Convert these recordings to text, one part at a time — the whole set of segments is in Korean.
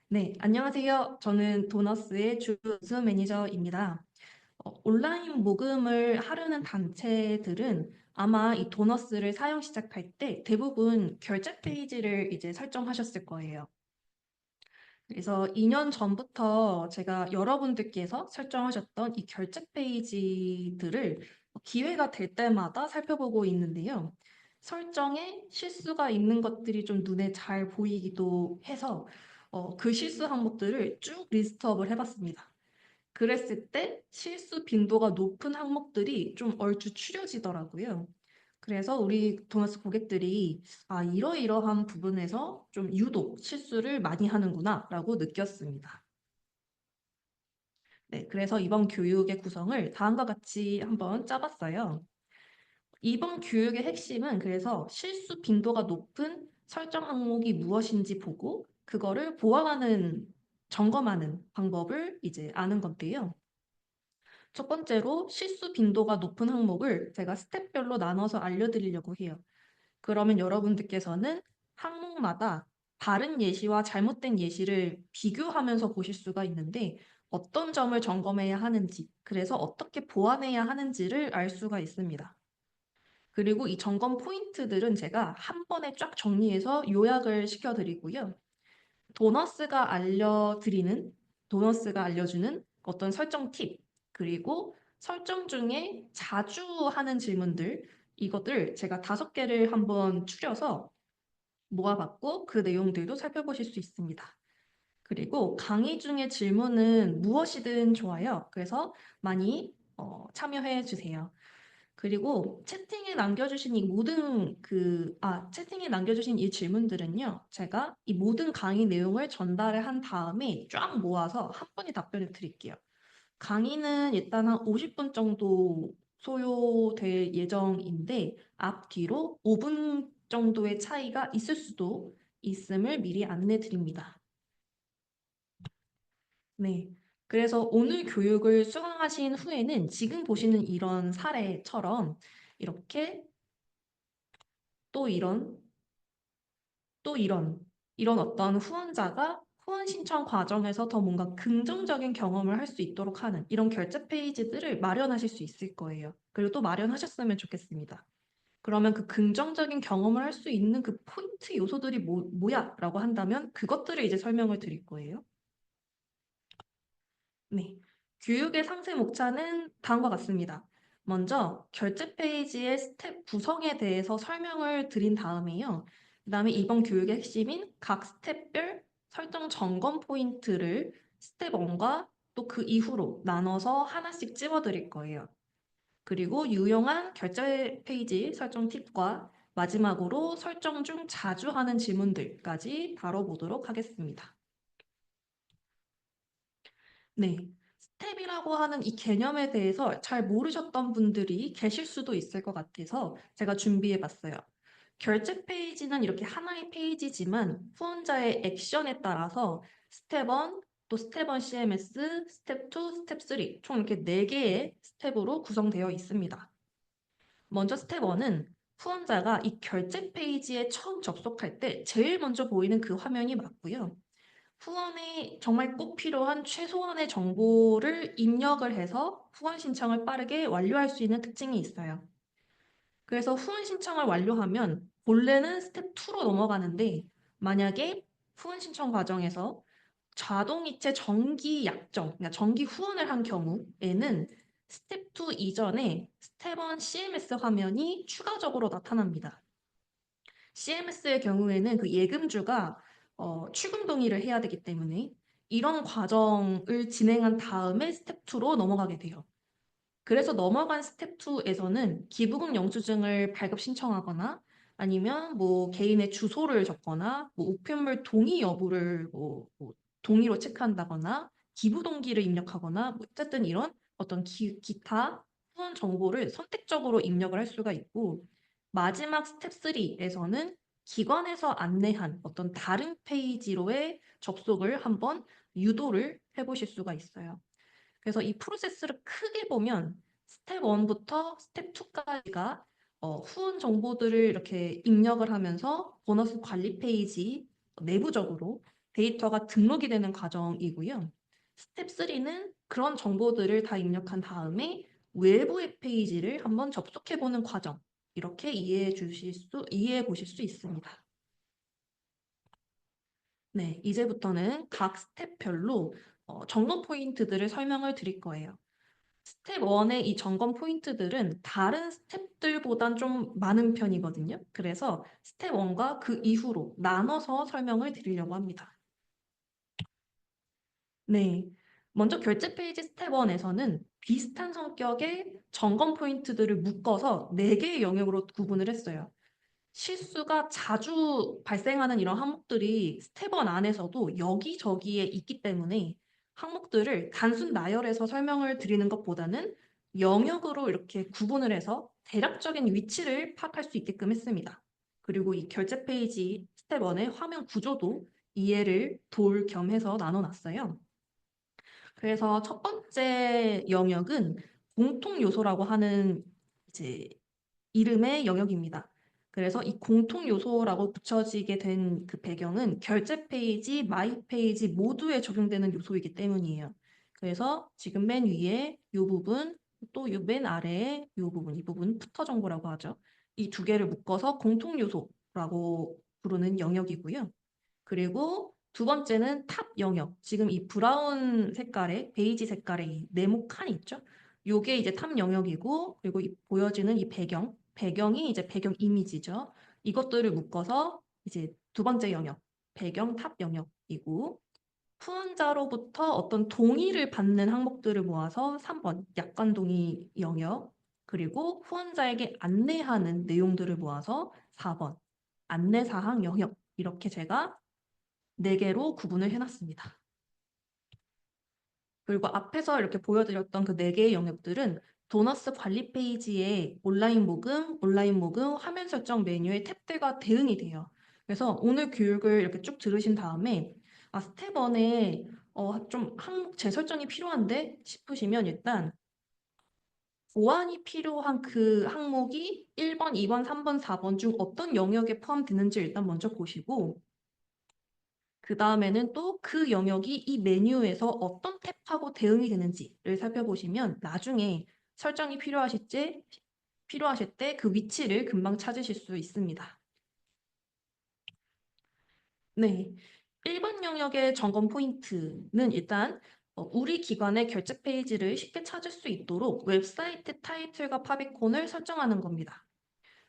네, 안녕하세요. 저는 도너스의 주수 매니저입니다. 온라인 모금을 하려는 단체들은 아마 이 도너스를 사용 시작할 때 대부분 결제 페이지를 이제 설정하셨을 거예요. 그래서 2년 전부터 제가 여러분들께서 설정하셨던 이 결제 페이지들을 기회가 될 때마다 살펴보고 있는데요. 설정에 실수가 있는 것들이 좀 눈에 잘 보이기도 해서 그 실수 항목들을 쭉 리스트업을 해봤습니다. 그랬을 때 실수 빈도가 높은 항목들이 좀 얼추 추려지더라고요. 그래서 우리 도너스 고객들이 이러이러한 부분에서 좀 유독 실수를 많이 하는구나라고 느꼈습니다. 네, 그래서 이번 교육의 구성을 다음과 같이 한번 짜봤어요. 이번 교육의 핵심은 그래서 실수 빈도가 높은 설정 항목이 무엇인지 보고 그거를 보완하는, 점검하는 방법을 이제 아는 건데요. 첫 번째로 실수 빈도가 높은 항목을 제가 스텝별로 나눠서 알려드리려고 해요. 그러면 여러분들께서는 항목마다 다른 예시와 잘못된 예시를 비교하면서 보실 수가 있는데 어떤 점을 점검해야 하는지, 그래서 어떻게 보완해야 하는지를 알 수가 있습니다. 그리고 이 점검 포인트들은 제가 한 번에 쫙 정리해서 요약을 시켜드리고요. 도너스가 알려드리는, 도너스가 알려주는 어떤 설정 팁, 그리고 설정 중에 자주 하는 질문들, 이것들 제가 5개를 한번 추려서 모아봤고 그 내용들도 살펴보실 수 있습니다. 그리고 강의 중에 질문은 무엇이든 좋아요. 그래서 많이 참여해 주세요. 그리고 채팅에 남겨주신 이 질문들은요, 제가 이 모든 강의 내용을 전달을 한 다음에 쫙 모아서 한 번에 답변을 드릴게요. 강의는 일단 한 50분 정도 소요될 예정인데, 앞뒤로 5분 정도의 차이가 있을 수도 있음을 미리 안내 드립니다. 네. 그래서 오늘 교육을 수강하신 후에는 지금 보시는 이런 사례처럼 이렇게 또 이런, 또 이런 어떤 후원자가 후원 신청 과정에서 더 뭔가 긍정적인 경험을 할 수 있도록 하는 이런 결제 페이지들을 마련하실 수 있을 거예요. 그리고 또 마련하셨으면 좋겠습니다. 그러면 그 긍정적인 경험을 할 수 있는 그 포인트 요소들이 뭐야? 라고 한다면 그것들을 이제 설명을 드릴 거예요. 네. 교육의 상세 목차는 다음과 같습니다. 먼저 결제 페이지의 스텝 구성에 대해서 설명을 드린 다음에요. 그다음에 이번 교육의 핵심인 각 스텝별 설정 점검 포인트를 스텝 1과 또 그 이후로 나눠서 하나씩 찝어드릴 거예요. 그리고 유용한 결제 페이지 설정 팁과 마지막으로 설정 중 자주 하는 질문들까지 다뤄보도록 하겠습니다. 네. 스텝이라고 하는 이 개념에 대해서 잘 모르셨던 분들이 계실 수도 있을 것 같아서 제가 준비해 봤어요. 결제 페이지는 이렇게 하나의 페이지지만 후원자의 액션에 따라서 스텝 1, 또 스텝 1 CMS, 스텝 2, 스텝 3, 총 이렇게 4개의 스텝으로 구성되어 있습니다. 먼저 스텝 1은 후원자가 이 결제 페이지에 처음 접속할 때 제일 먼저 보이는 그 화면이 맞고요. 후원에 정말 꼭 필요한 최소한의 정보를 입력을 해서 후원 신청을 빠르게 완료할 수 있는 특징이 있어요. 그래서 후원 신청을 완료하면 본래는 스텝 2로 넘어가는데 만약에 후원 신청 과정에서 자동이체 정기 약정, 그러니까 정기 후원을 한 경우에는 스텝 2 이전에 스텝 1 CMS 화면이 추가적으로 나타납니다. CMS의 경우에는 그 예금주가 출금 동의를 해야 되기 때문에 이런 과정을 진행한 다음에 스텝 2로 넘어가게 돼요. 그래서 넘어간 스텝 2에서는 기부금 영수증을 발급 신청하거나 아니면 뭐 개인의 주소를 적거나 뭐 우편물 동의 여부를 뭐 동의로 체크한다거나 기부 동기를 입력하거나 뭐 어쨌든 이런 어떤 기타 후원 정보를 선택적으로 입력을 할 수가 있고 마지막 스텝 3에서는 기관에서 안내한 어떤 다른 페이지로의 접속을 한번 유도를 해보실 수가 있어요. 그래서 이 프로세스를 크게 보면 스텝 1부터 스텝 2까지가 후원 정보들을 이렇게 입력을 하면서 보너스 관리 페이지 내부적으로 데이터가 등록이 되는 과정이고요. 스텝 3는 그런 정보들을 다 입력한 다음에 외부 웹 페이지를 한번 접속해 보는 과정. 이렇게 이해해 보실 수 있습니다. 네, 이제부터는 각 스텝별로 점검 포인트들을 설명을 드릴 거예요. 스텝 1의 이 점검 포인트들은 다른 스텝들보단 좀 많은 편이거든요. 그래서 스텝 1과 그 이후로 나눠서 설명을 드리려고 합니다. 네. 먼저 결제 페이지 스텝 1에서는 비슷한 성격의 점검 포인트들을 묶어서 4개의 영역으로 구분을 했어요. 실수가 자주 발생하는 이런 항목들이 스텝 1 안에서도 여기저기에 있기 때문에 항목들을 단순 나열해서 설명을 드리는 것보다는 영역으로 이렇게 구분을 해서 대략적인 위치를 파악할 수 있게끔 했습니다. 그리고 이 결제 페이지 스텝 1의 화면 구조도 이해를 돌 겸해서 나눠놨어요. 그래서 첫 번째 영역은 공통 요소라고 하는 이제 이름의 영역입니다. 그래서 이 공통 요소라고 붙여지게 된 그 배경은 결제 페이지, 마이 페이지 모두에 적용되는 요소이기 때문이에요. 그래서 지금 맨 위에 이 부분, 또 맨 아래에 이 부분, 이 부분 부터 정보라고 하죠. 이 두 개를 묶어서 공통 요소라고 부르는 영역이고요. 그리고 두 번째는 탑 영역. 지금 이 브라운 색깔의 베이지 색깔의 이 네모 칸이 있죠. 요게 이제 탑 영역이고 그리고 보여지는 이 배경이 이제 배경 이미지죠. 이것들을 묶어서 이제 두 번째 영역, 배경 탑 영역이고 후원자로부터 어떤 동의를 받는 항목들을 모아서 3번 약관 동의 영역 그리고 후원자에게 안내하는 내용들을 모아서 4번 안내사항 영역 이렇게 제가 4개로 구분을 해놨습니다. 그리고 앞에서 이렇게 보여드렸던 그 4개의 영역들은 도너스 관리 페이지에 온라인 모금, 화면 설정 메뉴의 탭들과 대응이 돼요. 그래서 오늘 교육을 이렇게 쭉 들으신 다음에 스텝 1에 좀 항목 재설정이 필요한데 싶으시면 일단 보완이 필요한 그 항목이 1번, 2번, 3번, 4번 중 어떤 영역에 포함되는지 일단 먼저 보시고 그 다음에는 또 그 영역이 이 메뉴에서 어떤 탭하고 대응이 되는지를 살펴보시면 나중에 설정이 필요하실 때 그 위치를 금방 찾으실 수 있습니다. 네. 1번 영역의 점검 포인트는 일단 우리 기관의 결제 페이지를 쉽게 찾을 수 있도록 웹사이트 타이틀과 파비콘을 설정하는 겁니다.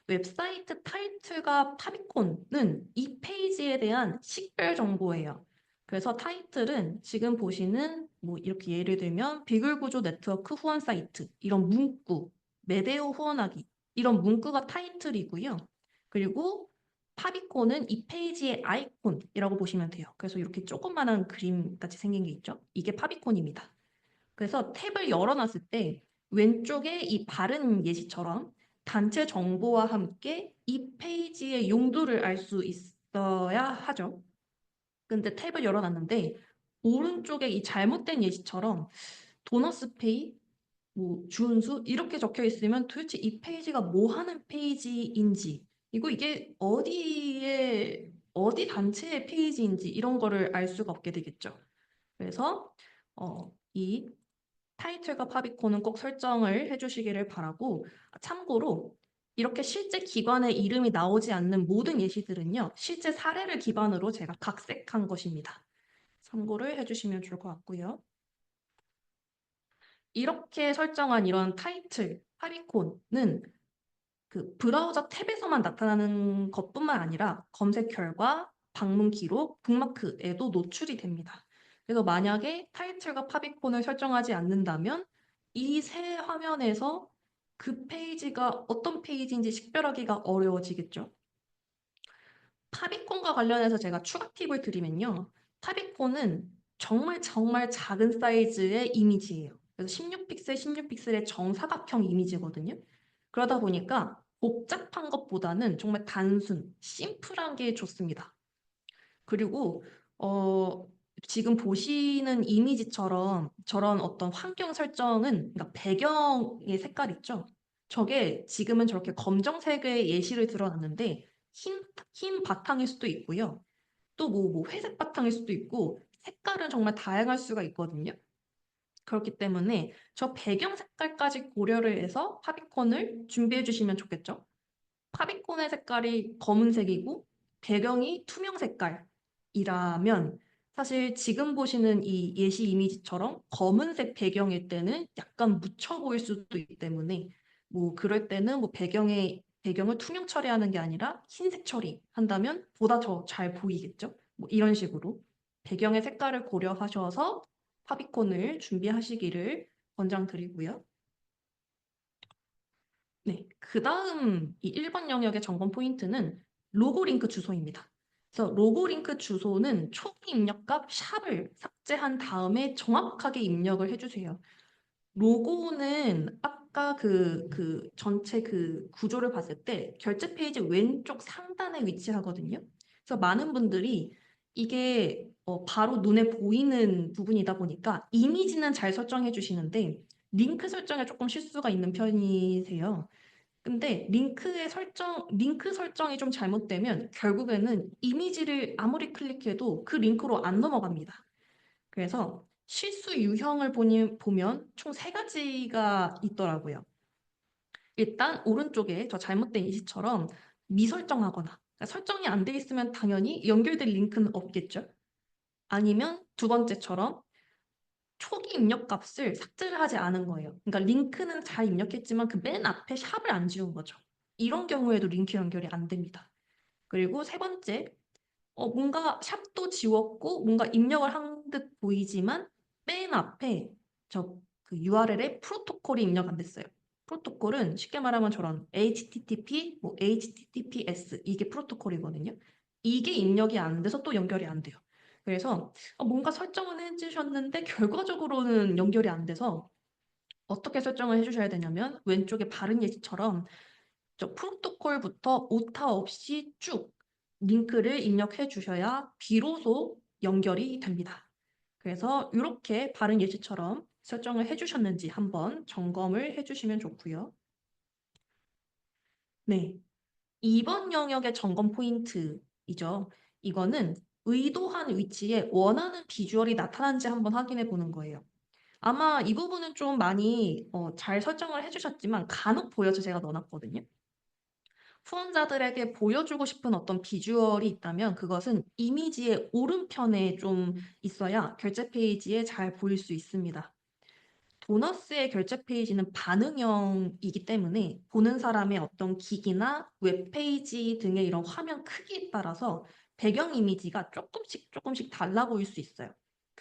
웹사이트 타이틀과 파비콘은 이 페이지에 대한 식별 정보예요. 그래서 타이틀은 지금 보시는 뭐 이렇게 예를 들면 비글구조 네트워크 후원 사이트 이런 문구, 메데오 후원하기 이런 문구가 타이틀이고요. 그리고 파비콘은 이 페이지의 아이콘이라고 보시면 돼요. 그래서 이렇게 조그만한 그림 같이 생긴 게 있죠. 이게 파비콘입니다. 그래서 탭을 열어놨을 때 왼쪽에 이 바른 예시처럼 단체 정보와 함께 이 페이지의 용도를 알 수 있어야 하죠. 근데 탭을 열어놨는데 오른쪽에 이 잘못된 예시처럼 도너스페이, 뭐 준수 이렇게 적혀 있으면 도대체 이 페이지가 뭐 하는 페이지인지 이게 어디 단체의 페이지인지 이런 거를 알 수가 없게 되겠죠. 그래서 이 타이틀과 파비콘은 꼭 설정을 해주시기를 바라고 참고로 이렇게 실제 기관의 이름이 나오지 않는 모든 예시들은요. 실제 사례를 기반으로 제가 각색한 것입니다. 참고를 해주시면 좋을 것 같고요. 이렇게 설정한 이런 타이틀, 파비콘은 그 브라우저 탭에서만 나타나는 것뿐만 아니라 검색 결과, 방문 기록, 북마크에도 노출이 됩니다. 그래서 만약에 타이틀과 파비콘을 설정하지 않는다면 이 세 화면에서 그 페이지가 어떤 페이지인지 식별하기가 어려워지겠죠. 파비콘과 관련해서 제가 추가 팁을 드리면요. 파비콘은 정말 정말 작은 사이즈의 이미지예요. 그래서 16픽셀, 16픽셀의 정사각형 이미지거든요. 그러다 보니까 복잡한 것보다는 정말 단순, 심플한 게 좋습니다. 그리고 지금 보시는 이미지처럼 저런 어떤 환경 설정은 그러니까 배경의 색깔 있죠? 저게 지금은 저렇게 검정색의 예시를 들어놨는데 흰 바탕일 수도 있고요. 또 뭐 회색 바탕일 수도 있고 색깔은 정말 다양할 수가 있거든요. 그렇기 때문에 저 배경 색깔까지 고려를 해서 파비콘을 준비해 주시면 좋겠죠. 파비콘의 색깔이 검은색이고 배경이 투명 색깔이라면 사실 지금 보시는 이 예시 이미지처럼 검은색 배경일 때는 약간 묻혀 보일 수도 있기 때문에 뭐 그럴 때는 뭐 배경을 투명 처리하는 게 아니라 흰색 처리한다면 보다 더 잘 보이겠죠? 뭐 이런 식으로 배경의 색깔을 고려하셔서 파비콘을 준비하시기를 권장드리고요. 네, 그 다음 이 1번 영역의 점검 포인트는 로고 링크 주소입니다. 그래서 로고 링크 주소는 초기 입력값 샵을 삭제한 다음에 정확하게 입력을 해주세요. 로고는 아까 그 전체 그 구조를 봤을 때 결제 페이지 왼쪽 상단에 위치하거든요. 그래서 많은 분들이 이게 바로 눈에 보이는 부분이다 보니까 이미지는 잘 설정해 주시는데 링크 설정에 조금 실수가 있는 편이세요. 근데 링크 설정이 좀 잘못되면 결국에는 이미지를 아무리 클릭해도 그 링크로 안 넘어갑니다. 그래서 실수 유형을 보면 총 세 가지가 있더라고요. 일단 오른쪽에 저 잘못된 이시처럼 미설정하거나 그러니까 설정이 안 돼 있으면 당연히 연결될 링크는 없겠죠. 아니면 두 번째처럼 초기 입력 값을 삭제를 하지 않은 거예요. 그러니까 링크는 잘 입력했지만 그 맨 앞에 샵을 안 지운 거죠. 이런 경우에도 링크 연결이 안 됩니다. 그리고 세 번째, 뭔가 샵도 지웠고 뭔가 입력을 한 듯 보이지만 맨 앞에 저 그 URL에 프로토콜이 입력 안 됐어요. 프로토콜은 쉽게 말하면 저런 HTTP, 뭐 HTTPS 이게 프로토콜이거든요. 이게 입력이 안 돼서 또 연결이 안 돼요. 그래서 뭔가 설정은 해주셨는데 결과적으로는 연결이 안 돼서 어떻게 설정을 해주셔야 되냐면 왼쪽에 바른 예시처럼 저 프로토콜부터 오타 없이 쭉 링크를 입력해 주셔야 비로소 연결이 됩니다. 그래서 이렇게 바른 예시처럼 설정을 해주셨는지 한번 점검을 해주시면 좋고요. 네, 2번 영역의 점검 포인트이죠. 이거는 의도한 위치에 원하는 비주얼이 나타난지 한번 확인해 보는 거예요. 아마 이 부분은 좀 많이 잘 설정을 해주셨지만 간혹 보여서 제가 넣어놨거든요. 후원자들에게 보여주고 싶은 어떤 비주얼이 있다면 그것은 이미지의 오른편에 좀 있어야 결제 페이지에 잘 보일 수 있습니다. 도너스의 결제 페이지는 반응형이기 때문에 보는 사람의 어떤 기기나 웹페이지 등의 이런 화면 크기에 따라서 배경 이미지가 조금씩 달라 보일 수 있어요.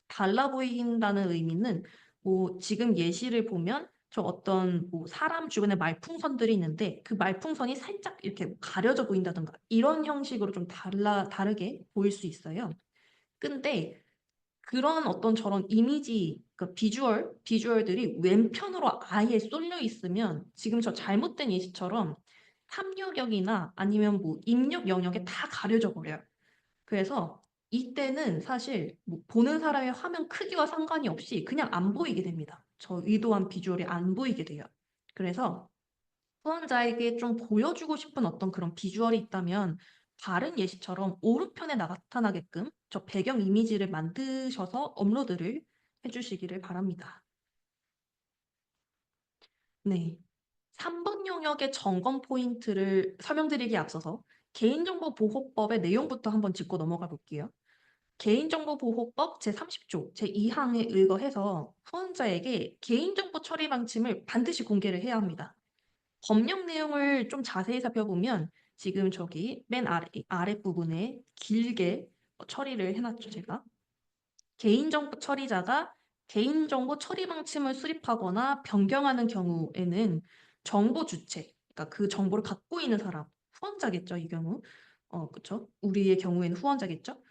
달라 보인다는 의미는 뭐 지금 예시를 보면 저 어떤 뭐 사람 주변에 말풍선들이 있는데 그 말풍선이 살짝 이렇게 가려져 보인다든가 이런 형식으로 좀 다르게 보일 수 있어요. 근데 그런 어떤 저런 이미지, 그 비주얼들이 왼편으로 아예 쏠려 있으면 지금 저 잘못된 예시처럼 탐욕역이나 아니면 뭐 입력 영역에 다 가려져 버려요. 그래서 이때는 사실 뭐 보는 사람의 화면 크기와 상관이 없이 그냥 안 보이게 됩니다. 저 의도한 비주얼이 안 보이게 돼요. 그래서 후원자에게 좀 보여주고 싶은 어떤 그런 비주얼이 있다면 다른 예시처럼 오른편에 나타나게끔 저 배경 이미지를 만드셔서 업로드를 해주시기를 바랍니다. 네. 3번 영역의 점검 포인트를 설명드리기에 앞서서 개인정보보호법의 내용부터 한번 짚고 넘어가 볼게요. 개인정보보호법 제30조 제2항에 의거해서 후원자에게 개인정보 처리 방침을 반드시 공개를 해야 합니다. 법령 내용을 좀 자세히 살펴보면 지금 저기 맨 아랫부분에 길게 처리를 해놨죠, 제가. 개인정보 처리자가 개인정보 처리 방침을 수립하거나 변경하는 경우에는 정보 주체, 그러니까 그 정보를 갖고 있는 사람, 후원자겠죠, 이 경우. 그쵸? 우리의 경우에는 후원자겠죠?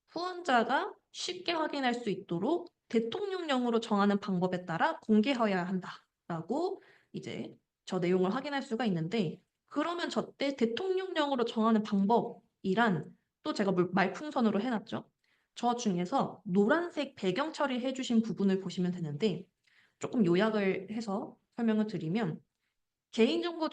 후원자가 쉽게 확인할 수 있도록 대통령령으로 정하는 방법에 따라 공개하여야 한다라고 이제 저 내용을 확인할 수가 있는데 그러면 저 때 대통령령으로 정하는 방법이란 또 제가 말풍선으로 해놨죠. 저 중에서 노란색 배경 처리해 주신 부분을 보시면 되는데 조금 요약을 해서 설명을 드리면 개인정보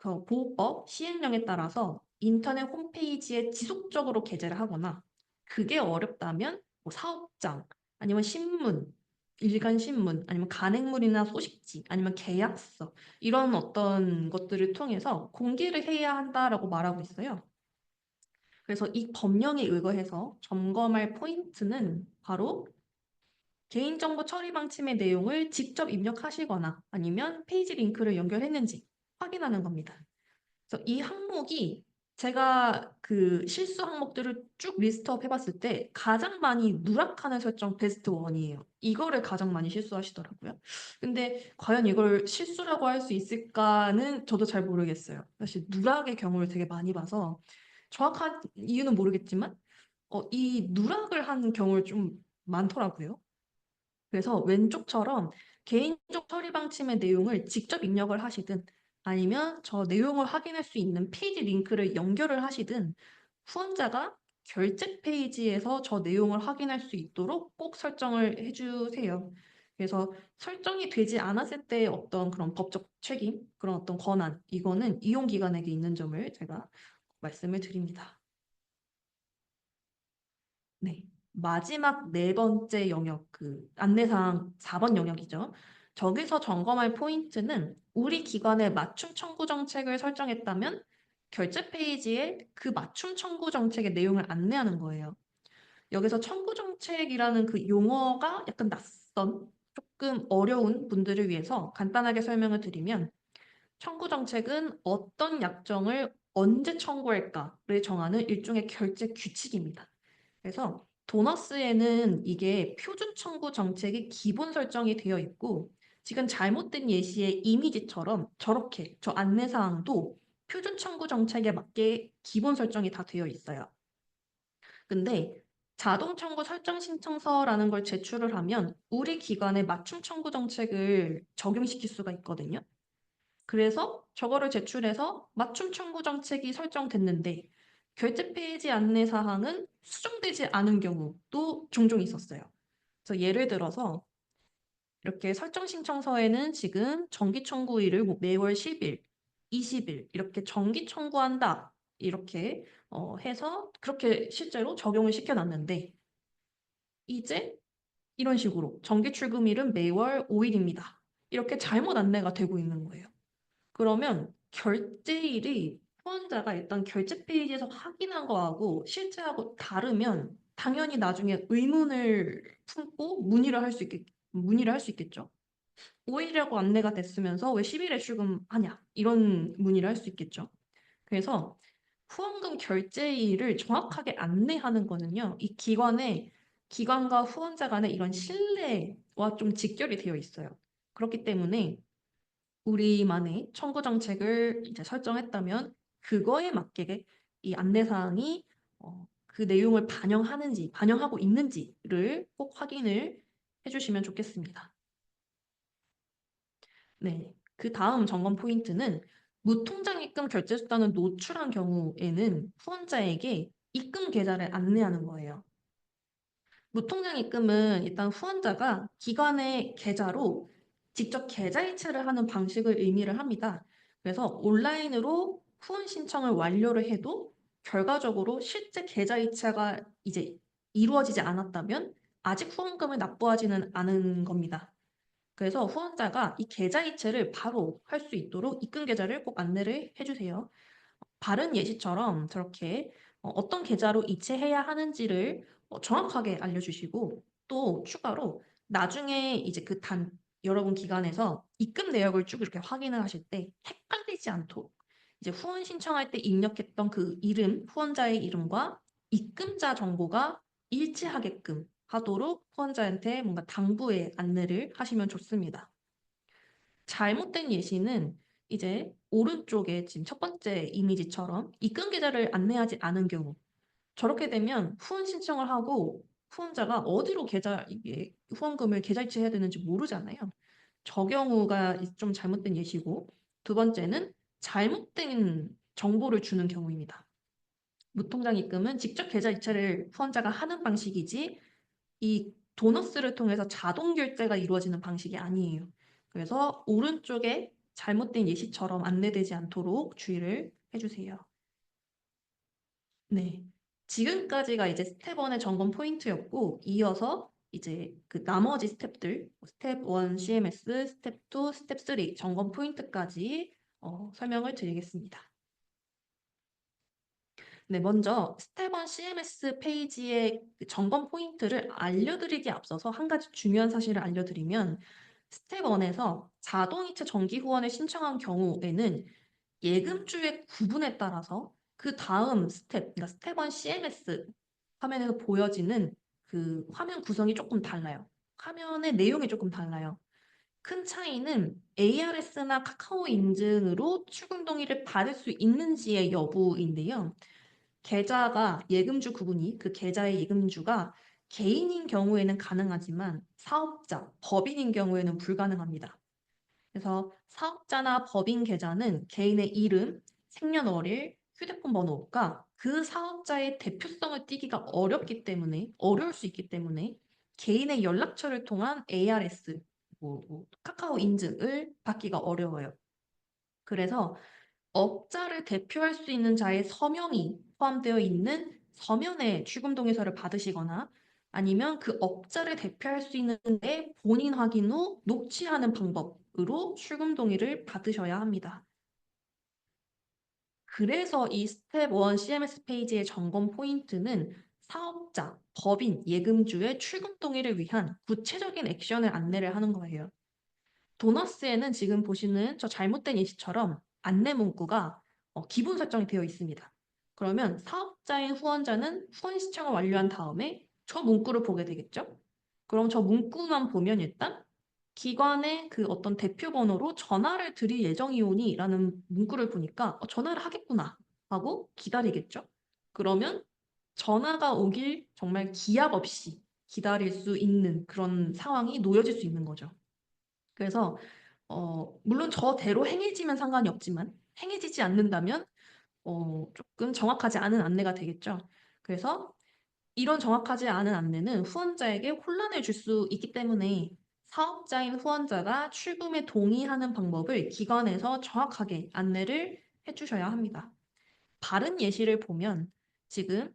보호법 시행령에 따라서 인터넷 홈페이지에 지속적으로 게재를 하거나 그게 어렵다면 뭐 사업장, 아니면 신문, 일간 신문, 아니면 간행물이나 소식지, 아니면 계약서 이런 어떤 것들을 통해서 공개를 해야 한다라고 말하고 있어요. 그래서 이 법령에 의거해서 점검할 포인트는 바로 개인정보 처리 방침의 내용을 직접 입력하시거나 아니면 페이지 링크를 연결했는지 확인하는 겁니다. 그래서 이 항목이 제가 그 실수 항목들을 쭉 리스트업 해봤을 때 가장 많이 누락하는 설정 베스트 1이에요. 이거를 가장 많이 실수하시더라고요. 근데 과연 이걸 실수라고 할 수 있을까는 저도 잘 모르겠어요. 사실 누락의 경우를 되게 많이 봐서 정확한 이유는 모르겠지만 이 누락을 하는 경우를 좀 많더라고요. 그래서 왼쪽처럼 개인적 처리 방침의 내용을 직접 입력을 하시든 아니면 저 내용을 확인할 수 있는 페이지 링크를 연결을 하시든 후원자가 결제 페이지에서 저 내용을 확인할 수 있도록 꼭 설정을 해주세요. 그래서 설정이 되지 않았을 때 어떤 그런 법적 책임, 그런 어떤 권한, 이거는 이용기관에게 있는 점을 제가 말씀을 드립니다. 네. 마지막 네 번째 영역, 그 안내사항 4번 영역이죠. 저기서 점검할 포인트는 우리 기관의 맞춤 청구 정책을 설정했다면 결제 페이지에 그 맞춤 청구 정책의 내용을 안내하는 거예요. 여기서 청구 정책이라는 그 용어가 약간 낯선, 조금 어려운 분들을 위해서 간단하게 설명을 드리면 청구 정책은 어떤 약정을 언제 청구할까를 정하는 일종의 결제 규칙입니다. 그래서 도너스에는 이게 표준 청구 정책이 기본 설정이 되어 있고 지금 잘못된 예시의 이미지처럼 저렇게 저 안내사항도 표준 청구 정책에 맞게 기본 설정이 다 되어 있어요. 근데 자동 청구 설정 신청서라는 걸 제출을 하면 우리 기관의 맞춤 청구 정책을 적용시킬 수가 있거든요. 그래서 저거를 제출해서 맞춤 청구 정책이 설정됐는데 결제 페이지 안내 사항은 수정되지 않은 경우도 종종 있었어요. 그래서 예를 들어서 이렇게 설정 신청서에는 지금 정기 청구일을 뭐 매월 10일, 20일 이렇게 정기 청구한다 이렇게 해서 그렇게 실제로 적용을 시켜놨는데 이제 이런 식으로 정기 출금일은 매월 5일입니다. 이렇게 잘못 안내가 되고 있는 거예요. 그러면 결제일이 후원자가 일단 결제 페이지에서 확인한 거하고 실제하고 다르면 당연히 나중에 의문을 품고 문의를 할 수 있겠죠. 5일이라고 안내가 됐으면서 왜 10일에 출금하냐 이런 문의를 할 수 있겠죠. 그래서 후원금 결제일을 정확하게 안내하는 거는요. 이 기관과 후원자 간의 이런 신뢰와 좀 직결이 되어 있어요. 그렇기 때문에 우리만의 청구 정책을 이제 설정했다면 그거에 맞게 이 안내사항이 그 내용을 반영하고 있는지를 꼭 확인을 해주시면 좋겠습니다. 네. 그 다음 점검 포인트는 무통장 입금 결제 수단을 노출한 경우에는 후원자에게 입금 계좌를 안내하는 거예요. 무통장 입금은 일단 후원자가 기관의 계좌로 직접 계좌이체를 하는 방식을 의미를 합니다. 그래서 온라인으로 후원 신청을 완료를 해도 결과적으로 실제 계좌이체가 이제 이루어지지 않았다면 아직 후원금을 납부하지는 않은 겁니다. 그래서 후원자가 이 계좌이체를 바로 할 수 있도록 입금 계좌를 꼭 안내를 해주세요. 바른 예시처럼 저렇게 어떤 계좌로 이체해야 하는지를 정확하게 알려주시고 또 추가로 나중에 이제 여러분 기관에서 입금 내역을 쭉 이렇게 확인을 하실 때 헷갈리지 않도록 이제 후원 신청할 때 입력했던 그 이름, 후원자의 이름과 입금자 정보가 일치하게끔 하도록 후원자한테 뭔가 당부의 안내를 하시면 좋습니다. 잘못된 예시는 이제 오른쪽에 지금 첫 번째 이미지처럼 입금 계좌를 안내하지 않은 경우 저렇게 되면 후원 신청을 하고 후원자가 어디로 이게 후원금을 계좌이체해야 되는지 모르잖아요. 저 경우가 좀 잘못된 예시고 두 번째는 잘못된 정보를 주는 경우입니다. 무통장 입금은 직접 계좌이체를 후원자가 하는 방식이지 이 도너스를 통해서 자동 결제가 이루어지는 방식이 아니에요. 그래서 오른쪽에 잘못된 예시처럼 안내되지 않도록 주의를 해주세요. 네. 지금까지가 이제 스텝 1의 점검 포인트였고, 이어서 이제 그 나머지 스텝들, 스텝 1 CMS, 스텝 2, 스텝 3 점검 포인트까지 설명을 드리겠습니다. 네, 먼저 스텝 1 CMS 페이지의 그 점검 포인트를 알려드리기에 앞서서 한 가지 중요한 사실을 알려드리면, 스텝 1에서 자동이체 정기 후원을 신청한 경우에는 예금주의 구분에 따라서 그 다음 스텝, 그러니까 스텝 1 CMS 화면에서 보여지는 그 화면 구성이 조금 달라요. 화면의 내용이 조금 달라요. 큰 차이는 ARS나 카카오 인증으로 출금 동의를 받을 수 있는지의 여부인데요. 계좌가 예금주 구분이 그 계좌의 예금주가 개인인 경우에는 가능하지만 사업자, 법인인 경우에는 불가능합니다. 그래서 사업자나 법인 계좌는 개인의 이름, 생년월일, 휴대폰 번호가 그 사업자의 대표성을 띠기가 어려울 수 있기 때문에 개인의 연락처를 통한 ARS, 카카오 인증을 받기가 어려워요. 그래서 업자를 대표할 수 있는 자의 서명이 포함되어 있는 서면의 출금동의서를 받으시거나 아니면 그 업자를 대표할 수 있는 데 본인 확인 후 녹취하는 방법으로 출금동의를 받으셔야 합니다. 그래서 이 스텝 1 CMS 페이지의 점검 포인트는 사업자, 법인, 예금주의 출금동의를 위한 구체적인 액션을 안내를 하는 거예요. 도너스에는 지금 보시는 저 잘못된 예시처럼 안내 문구가 기본 설정이 되어 있습니다. 그러면 사업자인 후원자는 후원 신청을 완료한 다음에 저 문구를 보게 되겠죠? 그럼 저 문구만 보면 일단 기관의 그 어떤 대표 번호로 전화를 드릴 예정이오니 라는 문구를 보니까 전화를 하겠구나 하고 기다리겠죠? 그러면 전화가 오길 정말 기약 없이 기다릴 수 있는 그런 상황이 놓여질 수 있는 거죠. 그래서 물론 저대로 행해지면 상관이 없지만 행해지지 않는다면 조금 정확하지 않은 안내가 되겠죠. 그래서 이런 정확하지 않은 안내는 후원자에게 혼란을 줄 수 있기 때문에 사업자인 후원자가 출금에 동의하는 방법을 기관에서 정확하게 안내를 해주셔야 합니다. 다른 예시를 보면 지금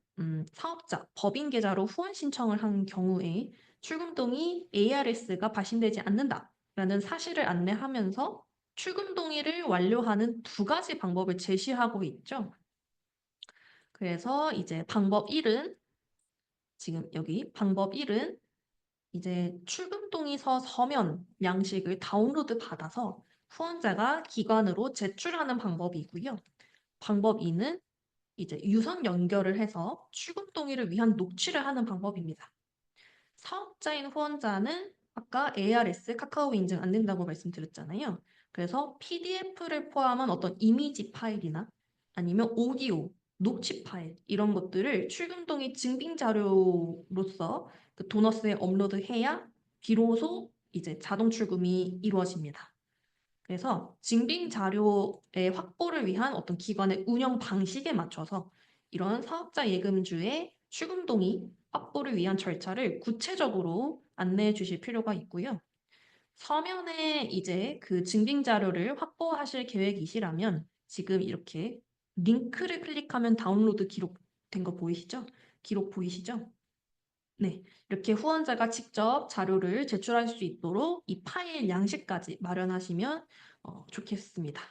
사업자, 법인 계좌로 후원 신청을 한 경우에 출금동의 ARS가 발신되지 않는다라는 사실을 안내하면서 출금동의를 완료하는 두 가지 방법을 제시하고 있죠. 그래서 이제 방법 1은 지금 여기 방법 1은 이제 출금동의서 서면 양식을 다운로드 받아서 후원자가 기관으로 제출하는 방법이고요. 방법 2는 이제 유선 연결을 해서 출금 동의를 위한 녹취를 하는 방법입니다. 사업자인 후원자는 아까 ARS 카카오 인증 안 된다고 말씀드렸잖아요. 그래서 PDF를 포함한 어떤 이미지 파일이나 아니면 오디오, 녹취 파일 이런 것들을 출금 동의 증빙 자료로서 그 도너스에 업로드해야 비로소 이제 자동 출금이 이루어집니다. 그래서 증빙 자료의 확보를 위한 어떤 기관의 운영 방식에 맞춰서 이런 사업자 예금주의 출금 동의 확보를 위한 절차를 구체적으로 안내해 주실 필요가 있고요. 서면에 이제 그 증빙 자료를 확보하실 계획이시라면 지금 이렇게 링크를 클릭하면 다운로드 기록된 거 보이시죠? 기록 보이시죠? 네, 이렇게 후원자가 직접 자료를 제출할 수 있도록 이 파일 양식까지 마련하시면 좋겠습니다.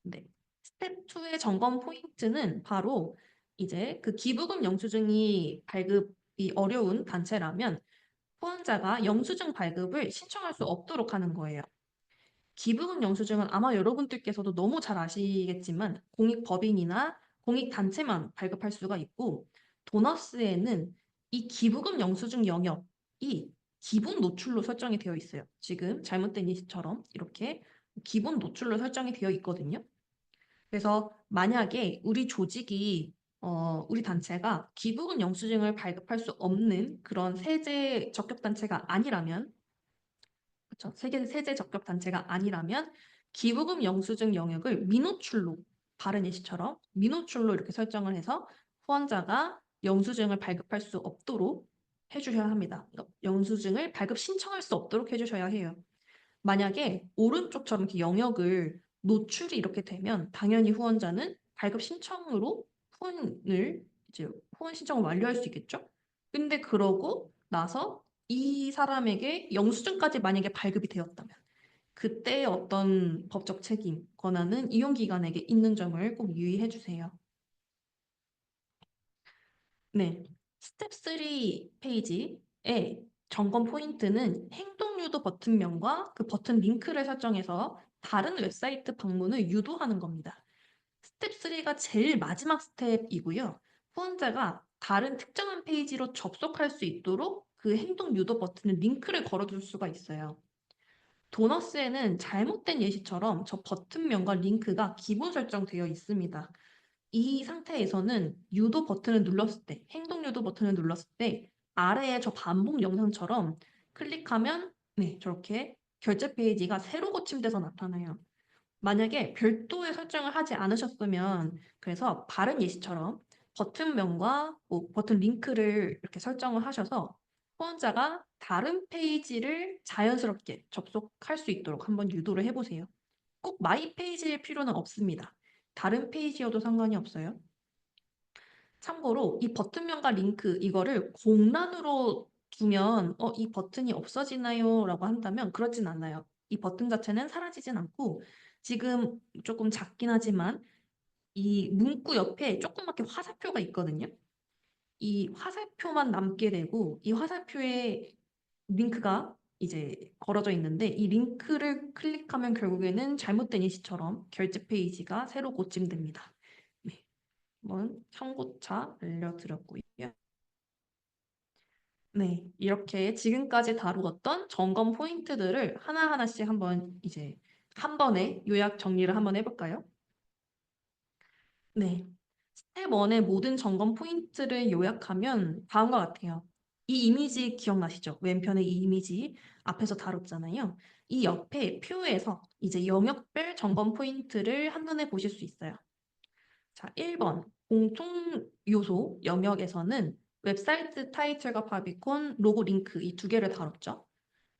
네, 스텝 2의 점검 포인트는 바로 이제 그 기부금 영수증이 발급이 어려운 단체라면 후원자가 영수증 발급을 신청할 수 없도록 하는 거예요. 기부금 영수증은 아마 여러분들께서도 너무 잘 아시겠지만 공익법인이나 공익단체만 발급할 수가 있고 도너스에는 이 기부금 영수증 영역이 기본 노출로 설정이 되어 있어요. 지금 잘못된 예시처럼 이렇게 기본 노출로 설정이 되어 있거든요. 그래서 만약에 우리 조직이 우리 단체가 기부금 영수증을 발급할 수 없는 그런 세제 적격 단체가 아니라면 그렇죠. 세제 적격 단체가 아니라면 기부금 영수증 영역을 미노출로 바른 예시처럼 미노출로 이렇게 설정을 해서 후원자가 영수증을 발급할 수 없도록 해주셔야 합니다. 그러니까 영수증을 발급 신청할 수 없도록 해주셔야 해요. 만약에 오른쪽처럼 이렇게 영역을 노출이 이렇게 되면 당연히 후원자는 발급 신청으로 후원을 이제 후원 신청을 완료할 수 있겠죠? 근데 그러고 나서 이 사람에게 영수증까지 만약에 발급이 되었다면 그때 어떤 법적 책임, 권한은 이용기관에게 있는 점을 꼭 유의해 주세요. 네. 스텝 3 페이지의 점검 포인트는 행동 유도 버튼명과 그 버튼 링크를 설정해서 다른 웹사이트 방문을 유도하는 겁니다. 스텝 3가 제일 마지막 스텝이고요. 후원자가 다른 특정한 페이지로 접속할 수 있도록 그 행동 유도 버튼을 링크를 걸어줄 수가 있어요. 도너스에는 잘못된 예시처럼 저 버튼명과 링크가 기본 설정되어 있습니다. 이 상태에서는 유도 버튼을 눌렀을 때, 행동 유도 버튼을 눌렀을 때 아래에 저 반복 영상처럼 클릭하면 네, 저렇게 결제 페이지가 새로 고침돼서 나타나요. 만약에 별도의 설정을 하지 않으셨으면 그래서 바른 예시처럼 버튼명과 뭐 버튼 링크를 이렇게 설정을 하셔서 후원자가 다른 페이지를 자연스럽게 접속할 수 있도록 한번 유도를 해보세요. 꼭 마이 페이지일 필요는 없습니다. 다른 페이지여도 상관이 없어요. 참고로 이 버튼명과 링크 이거를 공란으로 두면 이 버튼이 없어지나요? 라고 한다면 그렇진 않아요. 이 버튼 자체는 사라지진 않고 지금 조금 작긴 하지만 이 문구 옆에 조그맣게 화살표가 있거든요. 이 화살표만 남게 되고 이 화살표에 링크가 이제 걸어져 있는데 이 링크를 클릭하면 결국에는 잘못된 예시처럼 결제 페이지가 새로 고침됩니다. 네, 한번 참고차 알려드렸고요. 네, 이렇게 지금까지 다루었던 점검 포인트들을 하나하나씩 한번 이제 한 번에 요약 정리를 한번 해볼까요? 네. 스텝 1의 모든 점검 포인트를 요약하면 다음과 같아요. 이 이미지 기억나시죠? 왼편의 이 이미지 앞에서 다뤘잖아요. 이 옆에 표에서 이제 영역별 점검 포인트를 한눈에 보실 수 있어요. 자, 1번 공통 요소 영역에서는 웹사이트 타이틀과 파비콘, 로고 링크 이 두 개를 다뤘죠.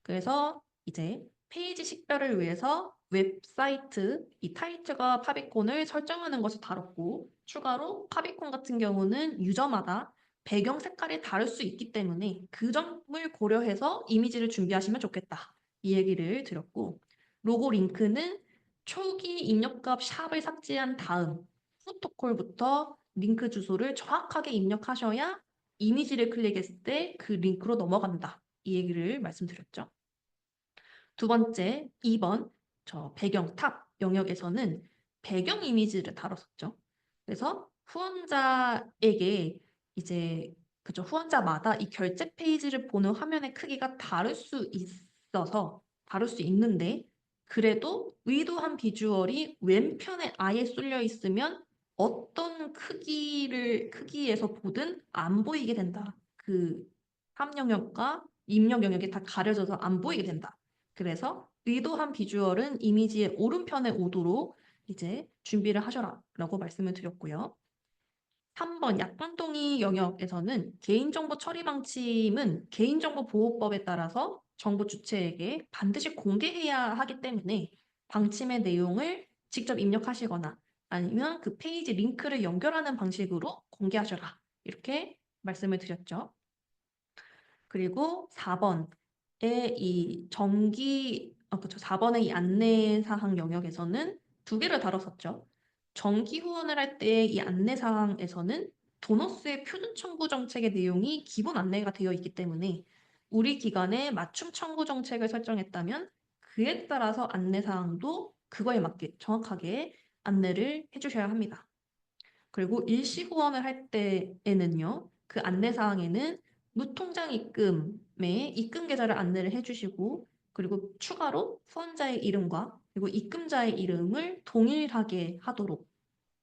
그래서 이제 페이지 식별을 위해서 웹사이트 이 타이틀과 파비콘을 설정하는 것을 다뤘고 추가로 파비콘 같은 경우는 유저마다 배경 색깔이 다를 수 있기 때문에 그 점을 고려해서 이미지를 준비하시면 좋겠다. 이 얘기를 드렸고 로고 링크는 초기 입력값 샵을 삭제한 다음 프로토콜부터 링크 주소를 정확하게 입력하셔야 이미지를 클릭했을 때 그 링크로 넘어간다. 이 얘기를 말씀드렸죠. 두 번째, 2번 저 배경 탑 영역에서는 배경 이미지를 다뤘었죠. 그래서 후원자에게 이제 그죠 후원자마다 이 결제 페이지를 보는 화면의 크기가 다를 수 있어서 다를 수 있는데 그래도 의도한 비주얼이 왼편에 아예 쏠려 있으면 어떤 크기에서 보든 안 보이게 된다. 그 탑 영역과 입력 영역이 다 가려져서 안 보이게 된다. 그래서 의도한 비주얼은 이미지의 오른편에 오도록 이제 준비를 하셔라 라고 말씀을 드렸고요. 3번 약관동의 영역에서는 개인정보 처리 방침은 개인정보보호법에 따라서 정보 주체에게 반드시 공개해야 하기 때문에 방침의 내용을 직접 입력하시거나 아니면 그 페이지 링크를 연결하는 방식으로 공개하셔라. 이렇게 말씀을 드렸죠. 그리고 4번의 이 그쵸. 4번의 이 안내사항 영역에서는 두 개를 다뤘었죠. 정기 후원을 할 때 이 안내사항에서는 도너스의 표준 청구 정책의 내용이 기본 안내가 되어 있기 때문에 우리 기관의 맞춤 청구 정책을 설정했다면 그에 따라서 안내사항도 그거에 맞게 정확하게 안내를 해주셔야 합니다. 그리고 일시 후원을 할 때에는요. 그 안내사항에는 무통장 입금의 입금 계좌를 안내를 해주시고 그리고 추가로 후원자의 이름과 그리고 입금자의 이름을 동일하게 하도록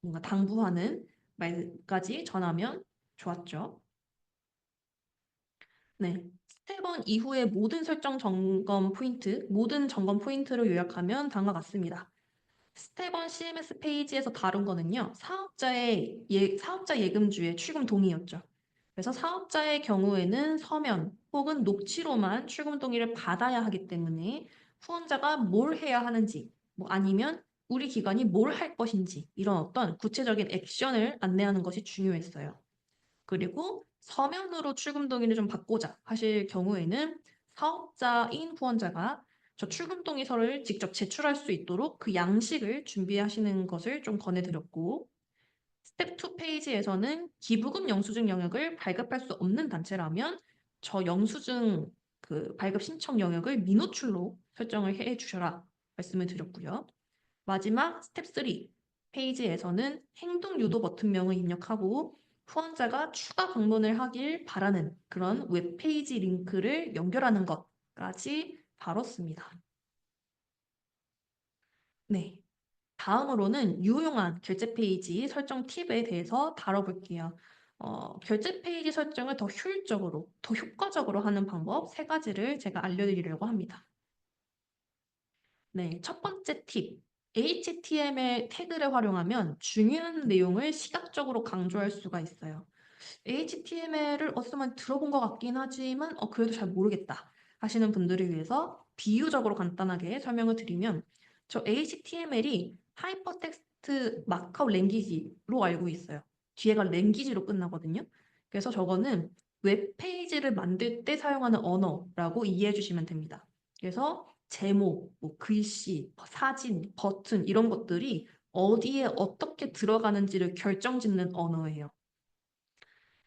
뭔가 당부하는 말까지 전하면 좋았죠. 네. 스텝 1 이후의 모든 설정 점검 포인트, 모든 점검 포인트를 요약하면 다음과 같습니다. 스텝 1 CMS 페이지에서 다룬 거는요. 사업자 예금주의 출금 동의였죠. 그래서 사업자의 경우에는 서면 혹은 녹취로만 출금 동의를 받아야 하기 때문에 후원자가 뭘 해야 하는지 뭐 아니면 우리 기관이 뭘 할 것인지 이런 어떤 구체적인 액션을 안내하는 것이 중요했어요. 그리고 서면으로 출금 동의를 좀 받고자 하실 경우에는 사업자인 후원자가 저 출금 동의서를 직접 제출할 수 있도록 그 양식을 준비하시는 것을 좀 권해드렸고, 스텝 2 페이지에서는 기부금 영수증 영역을 발급할 수 없는 단체라면 저 영수증 그 발급 신청 영역을 미노출로 설정을 해 주셔라 말씀을 드렸고요. 마지막 스텝 3 페이지에서는 행동 유도 버튼명을 입력하고 후원자가 추가 방문을 하길 바라는 그런 웹페이지 링크를 연결하는 것까지 다뤘습니다. 네. 다음으로는 유용한 결제 페이지 설정 팁에 대해서 다뤄볼게요. 결제 페이지 설정을 더 효율적으로, 더 효과적으로 하는 방법 세 가지를 제가 알려드리려고 합니다. 네, 첫 번째 팁. HTML 태그를 활용하면 중요한 내용을 시각적으로 강조할 수가 있어요. HTML을 어디서만 들어본 것 같긴 하지만 그래도 잘 모르겠다 하시는 분들을 위해서 비유적으로 간단하게 설명을 드리면 저 HTML이 하이퍼텍스트 마크업 랭귀지로 알고 있어요. 뒤에가 랭귀지로 끝나거든요. 그래서 저거는 웹페이지를 만들 때 사용하는 언어라고 이해해 주시면 됩니다. 그래서 제목, 뭐 글씨, 사진, 버튼 이런 것들이 어디에 어떻게 들어가는지를 결정짓는 언어예요.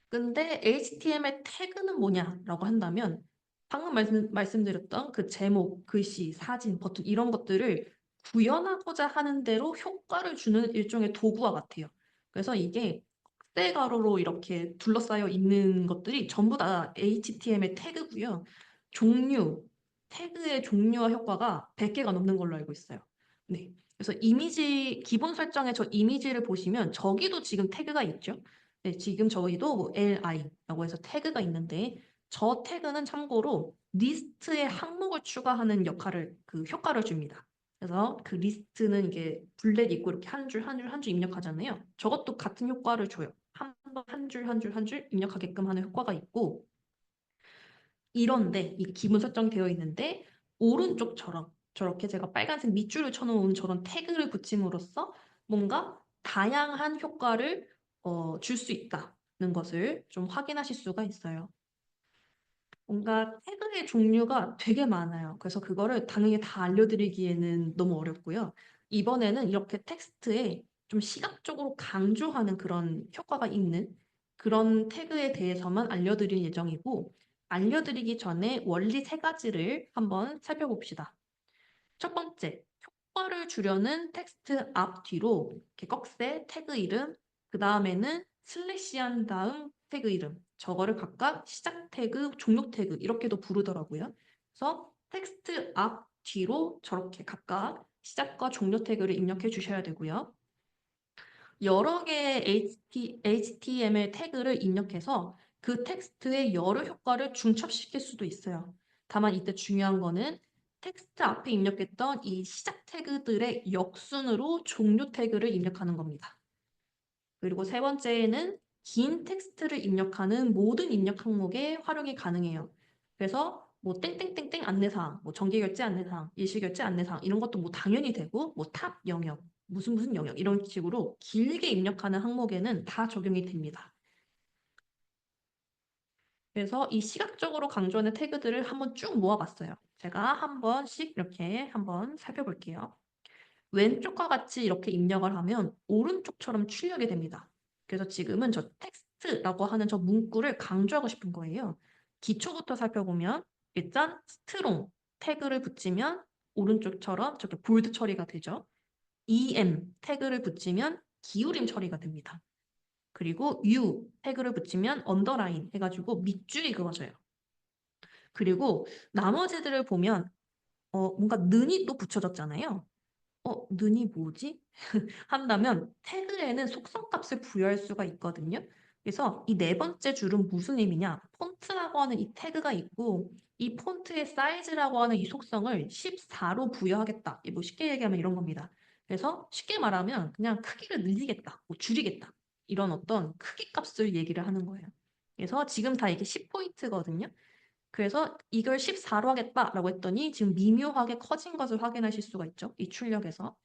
근데 HTML 태그는 뭐냐라고 한다면 방금 말씀드렸던 그 제목, 글씨, 사진, 버튼 이런 것들을 구현하고자 하는 대로 효과를 주는 일종의 도구와 같아요. 그래서 이게 세 가로로 이렇게 둘러싸여 있는 것들이 전부 다 HTML 태그고요. 종류, 태그의 종류와 효과가 100개가 넘는 걸로 알고 있어요. 네. 그래서 이미지, 기본 설정에 저 이미지를 보시면 저기도 지금 태그가 있죠. 네, 지금 저희도 뭐 li라고 해서 태그가 있는데 저 태그는 참고로 리스트에 항목을 추가하는 역할을 그 효과를 줍니다. 그래서 그 리스트는 이게 블렛 있고 이렇게 한 줄 한 줄 한 줄 입력하잖아요. 저것도 같은 효과를 줘요. 한 줄 한 줄 한 줄 입력하게끔 하는 효과가 있고, 이런데 이게 기본 설정되어 있는데 오른쪽처럼 저렇게 제가 빨간색 밑줄을 쳐놓은 저런 태그를 붙임으로써 뭔가 다양한 효과를 줄 수 있다는 것을 좀 확인하실 수가 있어요. 뭔가 태그의 종류가 되게 많아요. 그래서 그거를 당연히 다 알려드리기에는 너무 어렵고요. 이번에는 이렇게 텍스트에 좀 시각적으로 강조하는 그런 효과가 있는 그런 태그에 대해서만 알려드릴 예정이고, 알려드리기 전에 원리 세 가지를 한번 살펴봅시다. 첫 번째, 효과를 주려는 텍스트 앞 뒤로 이렇게 꺽쇠 태그 이름, 그 다음에는 슬래시한 다음 태그 이름, 저거를 각각 시작 태그, 종료 태그 이렇게도 부르더라고요. 그래서 텍스트 앞 뒤로 저렇게 각각 시작과 종료 태그를 입력해 주셔야 되고요. 여러 개의 HTML 태그를 입력해서 그 텍스트의 여러 효과를 중첩시킬 수도 있어요. 다만 이때 중요한 거는 텍스트 앞에 입력했던 이 시작 태그들의 역순으로 종료 태그를 입력하는 겁니다. 그리고 세 번째에는 긴 텍스트를 입력하는 모든 입력 항목에 활용이 가능해요. 그래서 뭐 땡땡땡땡 안내사항, 뭐 정기결제 안내사항, 일시결제 안내사항 이런 것도 뭐 당연히 되고 뭐 탑 영역, 무슨 무슨 영역 이런 식으로 길게 입력하는 항목에는 다 적용이 됩니다. 그래서 이 시각적으로 강조하는 태그들을 한번 쭉 모아봤어요. 제가 한 번씩 이렇게 한번 살펴볼게요. 왼쪽과 같이 이렇게 입력을 하면 오른쪽처럼 출력이 됩니다. 그래서 지금은 저 텍스트라고 하는 저 문구를 강조하고 싶은 거예요. 기초부터 살펴보면 일단 스트롱 태그를 붙이면 오른쪽처럼 저렇게 볼드 처리가 되죠. EM 태그를 붙이면 기울임 처리가 됩니다. 그리고 U 태그를 붙이면 언더라인 해가지고 밑줄이 그어져요. 그리고 나머지들을 보면 뭔가 는이 또 붙여졌잖아요. 는이 뭐지? 한다면 태그에는 속성값을 부여할 수가 있거든요. 그래서 이 네 번째 줄은 무슨 의미냐? 폰트라고 하는 이 태그가 있고 이 폰트의 사이즈라고 하는 이 속성을 14로 부여하겠다. 뭐 쉽게 얘기하면 이런 겁니다. 그래서 쉽게 말하면 그냥 크기를 늘리겠다, 뭐 줄이겠다. 이런 어떤 크기 값을 얘기를 하는 거예요. 그래서 지금 다 이게 10포인트거든요. 그래서 이걸 14로 하겠다라고 했더니 지금 미묘하게 커진 것을 확인하실 수가 있죠. 이 출력에서.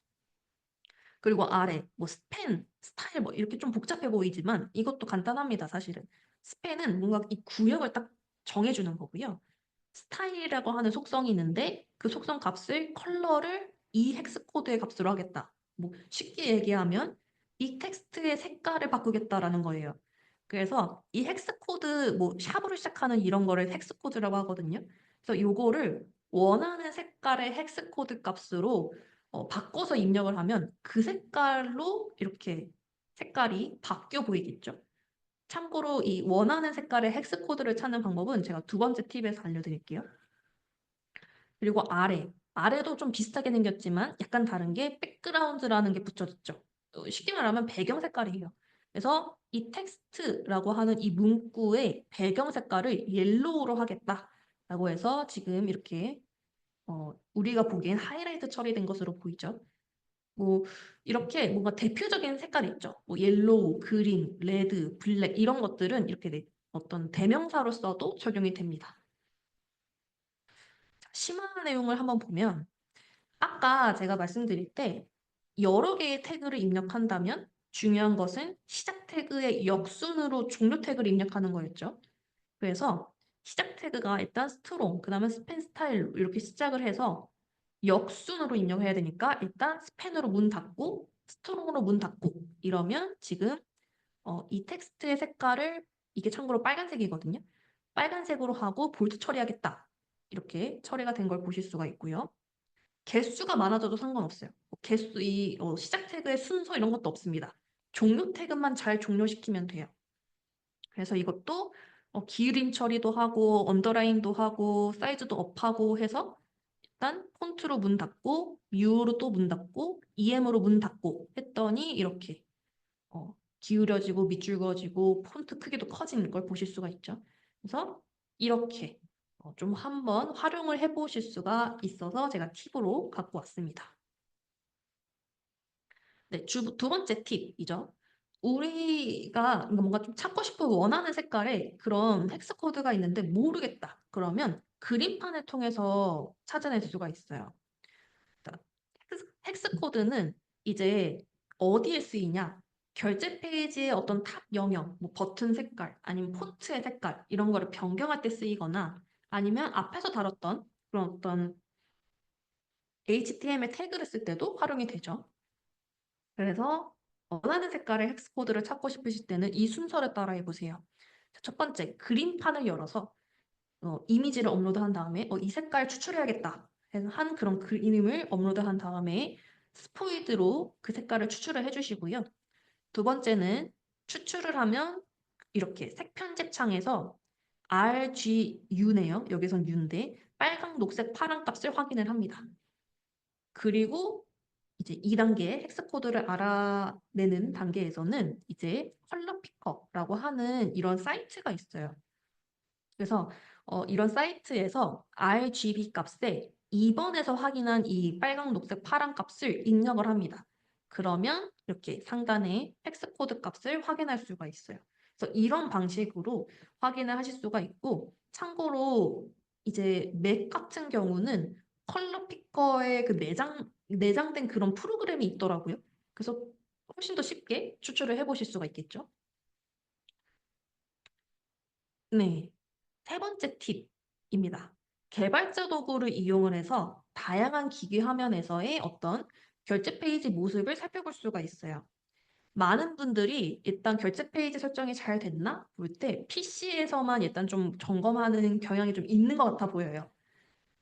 그리고 아래 뭐 스팬, 스타일 뭐 이렇게 좀 복잡해 보이지만 이것도 간단합니다, 사실은. 스팬은 뭔가 이 구역을 딱 정해주는 거고요. 스타일이라고 하는 속성이 있는데 그 속성 값을 컬러를 이 헥스 코드의 값으로 하겠다. 뭐 쉽게 얘기하면 이 텍스트의 색깔을 바꾸겠다라는 거예요. 그래서 이 헥스 코드 뭐 샵으로 시작하는 이런 거를 헥스 코드라고 하거든요. 그래서 요거를 원하는 색깔의 헥스 코드 값으로 바꿔서 입력을 하면 그 색깔로 이렇게 색깔이 바뀌어 보이겠죠. 참고로 이 원하는 색깔의 헥스 코드를 찾는 방법은 제가 두 번째 팁에서 알려드릴게요. 그리고 아래도 좀 비슷하게 생겼지만 약간 다른 게 백그라운드라는 게 붙여졌죠. 쉽게 말하면 배경 색깔이에요. 그래서 이 텍스트라고 하는 이 문구의 배경 색깔을 옐로우로 하겠다라고 해서 지금 이렇게 우리가 보기엔 하이라이트 처리된 것으로 보이죠. 뭐 이렇게 뭔가 대표적인 색깔이 있죠. 뭐 옐로우, 그린, 레드, 블랙 이런 것들은 이렇게 어떤 대명사로 써도 적용이 됩니다. 자, 심화 내용을 한번 보면 아까 제가 말씀드릴 때 여러 개의 태그를 입력한다면 중요한 것은 시작 태그의 역순으로 종료 태그를 입력하는 거였죠. 그래서 시작 태그가 일단 스트롱, 그 다음에 스팬 스타일 이렇게 시작을 해서 역순으로 입력해야 되니까 일단 스팬으로 문 닫고 스트롱으로 문 닫고 이러면 지금 이 텍스트의 색깔을 이게 참고로 빨간색이거든요. 빨간색으로 하고 볼트 처리하겠다. 이렇게 처리가 된 걸 보실 수가 있고요. 개수가 많아져도 상관없어요. 개수, 시작 태그의 순서 이런 것도 없습니다. 종료 태그만 잘 종료시키면 돼요. 그래서 이것도 기울임 처리도 하고 언더라인도 하고 사이즈도 업하고 해서 일단 폰트로 문 닫고 U로 또 문 닫고 EM으로 문 닫고 했더니 이렇게 기울여지고 밑줄거지고 폰트 크기도 커지는 걸 보실 수가 있죠. 그래서 이렇게 좀 한번 활용을 해보실 수가 있어서 제가 팁으로 갖고 왔습니다. 네, 두 번째 팁이죠. 우리가 뭔가 좀 찾고 싶은 원하는 색깔의 그런 헥스 코드가 있는데 모르겠다. 그러면 그림판을 통해서 찾아낼 수가 있어요. 헥스 코드는 이제 어디에 쓰이냐? 결제 페이지의 어떤 탑 영역, 뭐 버튼 색깔, 아니면 폰트의 색깔 이런 거를 변경할 때 쓰이거나 아니면 앞에서 다뤘던 그런 어떤 HTML 태그를 쓸 때도 활용이 되죠. 그래서 원하는 색깔의 헥스 코드를 찾고 싶으실 때는 이 순서를 따라 해보세요. 첫 번째, 그림판을 열어서 이미지를 업로드한 다음에 이 색깔 추출해야겠다 해서 한 그런 그림을 업로드한 다음에 스포이드로 그 색깔을 추출을 해주시고요. 두 번째는 추출을 하면 이렇게 색편집 창에서 RGU네요. 여기선 U인데 빨강, 녹색, 파란 값을 확인을 합니다. 그리고 이제 2단계 헥스 코드를 알아내는 단계에서는 이제 컬러 피커라고 하는 이런 사이트가 있어요. 그래서 이런 사이트에서 RGB 값에 2번에서 확인한 이 빨강, 녹색, 파란 값을 입력을 합니다. 그러면 이렇게 상단에 헥스 코드 값을 확인할 수가 있어요. 그래서 이런 방식으로 확인을 하실 수가 있고 참고로 이제 맥 같은 경우는 컬러 피커에 그 내장된 그런 프로그램이 있더라고요. 그래서 훨씬 더 쉽게 추출을 해보실 수가 있겠죠. 네. 세 번째 팁입니다. 개발자 도구를 이용을 해서 다양한 기기 화면에서의 어떤 결제 페이지 모습을 살펴볼 수가 있어요. 많은 분들이 일단 결제 페이지 설정이 잘 됐나 볼 때 PC에서만 일단 좀 점검하는 경향이 좀 있는 것 같아 보여요.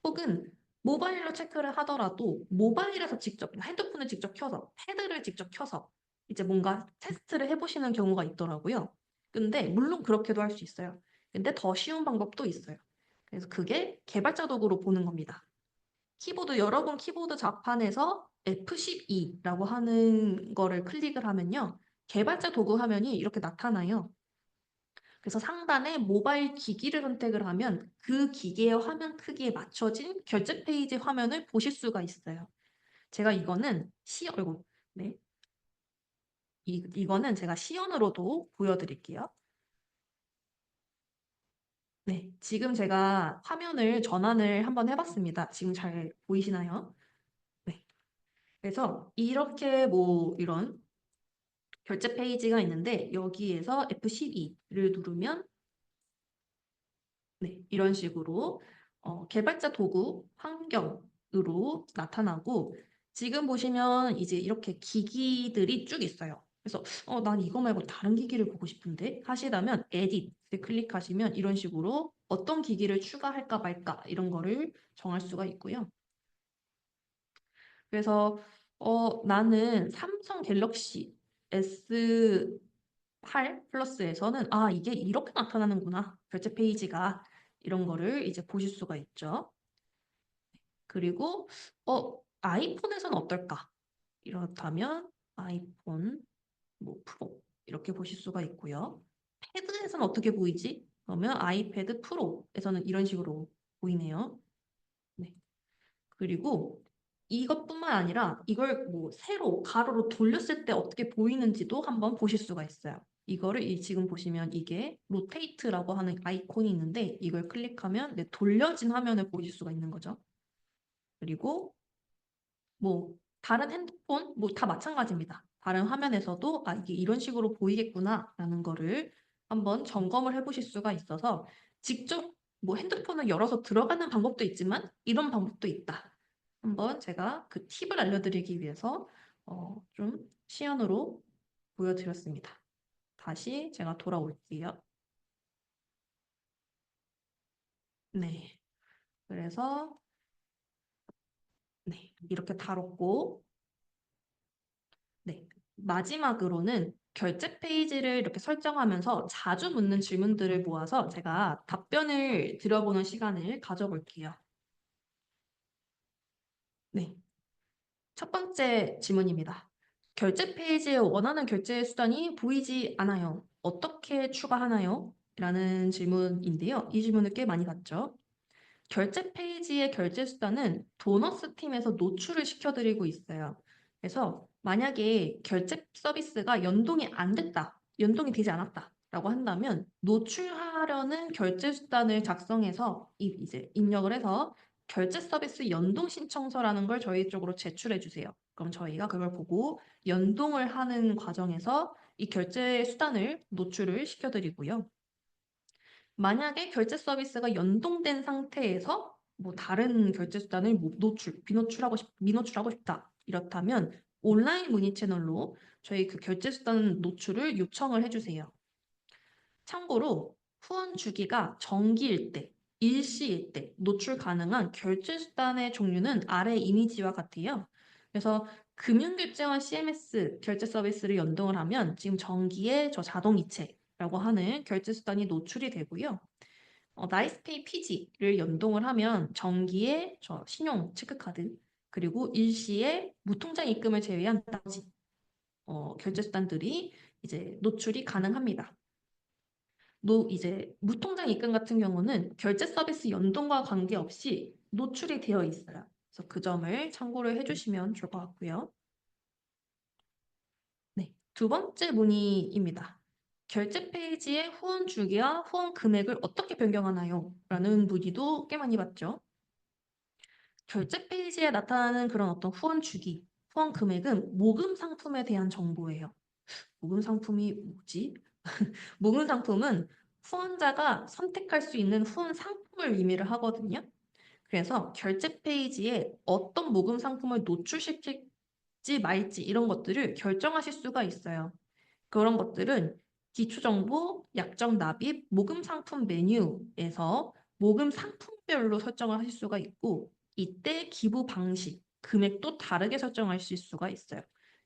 혹은 모바일로 체크를 하더라도 모바일에서 직접 핸드폰을 직접 켜서 패드를 직접 켜서 이제 뭔가 테스트를 해보시는 경우가 있더라고요. 근데 물론 그렇게도 할 수 있어요. 근데 더 쉬운 방법도 있어요. 그래서 그게 개발자 도구로 보는 겁니다. 여러분 키보드 좌판에서 F12라고 하는 거를 클릭을 하면요. 개발자 도구 화면이 이렇게 나타나요. 그래서 상단에 모바일 기기를 선택을 하면 그 기기의 화면 크기에 맞춰진 결제 페이지 화면을 보실 수가 있어요. 제가 이거는 네. 이거는 제가 시연으로도 보여드릴게요. 네. 지금 제가 화면을 전환을 한번 해봤습니다. 지금 잘 보이시나요? 네. 그래서 이렇게 뭐 이런 결제 페이지가 있는데 여기에서 F12를 누르면 네, 이런 식으로 개발자 도구 환경으로 나타나고 지금 보시면 이제 이렇게 기기들이 쭉 있어요. 그래서 난 이거 말고 다른 기기를 보고 싶은데 하시다면 Edit을 클릭하시면 이런 식으로 어떤 기기를 추가할까 말까 이런 거를 정할 수가 있고요. 그래서 나는 삼성 갤럭시 S8 플러스에서는 이게 이렇게 나타나는구나. 결제 페이지가 이런 거를 이제 보실 수가 있죠. 그리고 아이폰에서는 어떨까? 이렇다면 아이폰 뭐 프로 이렇게 보실 수가 있고요. 패드에서는 어떻게 보이지? 그러면 아이패드 프로에서는 이런 식으로 보이네요. 네. 그리고 이것뿐만 아니라 이걸 뭐 세로 가로로 돌렸을 때 어떻게 보이는지도 한번 보실 수가 있어요. 이거를 지금 보시면 이게 로테이트라고 하는 아이콘이 있는데 이걸 클릭하면 돌려진 화면을 보실 수가 있는 거죠. 그리고 뭐 다른 핸드폰 뭐 다 마찬가지입니다. 다른 화면에서도 이게 이런 식으로 보이겠구나 라는 거를 한번 점검을 해보실 수가 있어서 직접 뭐 핸드폰을 열어서 들어가는 방법도 있지만 이런 방법도 있다. 한번 제가 그 팁을 알려드리기 위해서 좀 시연으로 보여드렸습니다. 다시 제가 돌아올게요. 네. 그래서 네, 이렇게 다뤘고 네. 마지막으로는 결제 페이지를 이렇게 설정하면서 자주 묻는 질문들을 모아서 제가 답변을 드려보는 시간을 가져볼게요. 네. 첫 번째 질문입니다. 결제 페이지에 원하는 결제 수단이 보이지 않아요. 어떻게 추가하나요? 라는 질문인데요. 이 질문을 꽤 많이 받죠. 결제 페이지의 결제 수단은 도너스 팀에서 노출을 시켜드리고 있어요. 그래서 만약에 결제 서비스가 연동이 안 됐다, 연동이 되지 않았다 라고 한다면 노출하려는 결제 수단을 작성해서 이제 입력을 해서 결제 서비스 연동 신청서라는 걸 저희 쪽으로 제출해 주세요. 그럼 저희가 그걸 보고 연동을 하는 과정에서 이 결제 수단을 노출을 시켜드리고요. 만약에 결제 서비스가 연동된 상태에서 뭐 다른 결제 수단을 뭐 미노출하고 싶다. 이렇다면 온라인 문의 채널로 저희 그 결제 수단 노출을 요청을 해주세요. 참고로 후원 주기가 정기일 때, 일시일 때 노출 가능한 결제 수단의 종류는 아래 이미지와 같아요. 그래서 금융결제원 CMS 결제 서비스를 연동을 하면 지금 정기에 저 자동이체라고 하는 결제 수단이 노출이 되고요. 나이스페이 피지를 연동을 하면 정기에 저 신용 체크카드 그리고 일시에 무통장 입금을 제외한 나머지 결제 수단들이 이제 노출이 가능합니다. 이제 무통장 입금 같은 경우는 결제 서비스 연동과 관계없이 노출이 되어 있어요. 그래서 그 점을 참고를 해주시면 좋을 것 같고요. 네, 두 번째 문의입니다. 결제 페이지의 후원 주기와 후원 금액을 어떻게 변경하나요? 라는 문의도 꽤 많이 받죠. 결제 페이지에 나타나는 그런 어떤 후원 주기, 후원 금액은 모금 상품에 대한 정보예요. 모금 상품이 뭐지? 모금 상품은 후원자가 선택할 수 있는 후원 상품을 의미를 하거든요. 그래서 결제 페이지에 어떤 모금 상품을 노출시킬지 말지 이런 것들을 결정하실 수가 있어요. 그런 것들은 기초정보, 약정 납입, 모금 상품 메뉴에서 모금 상품별로 설정을 하실 수가 있고 이때 기부 방식, 금액도 다르게 설정하실 수가 있어요.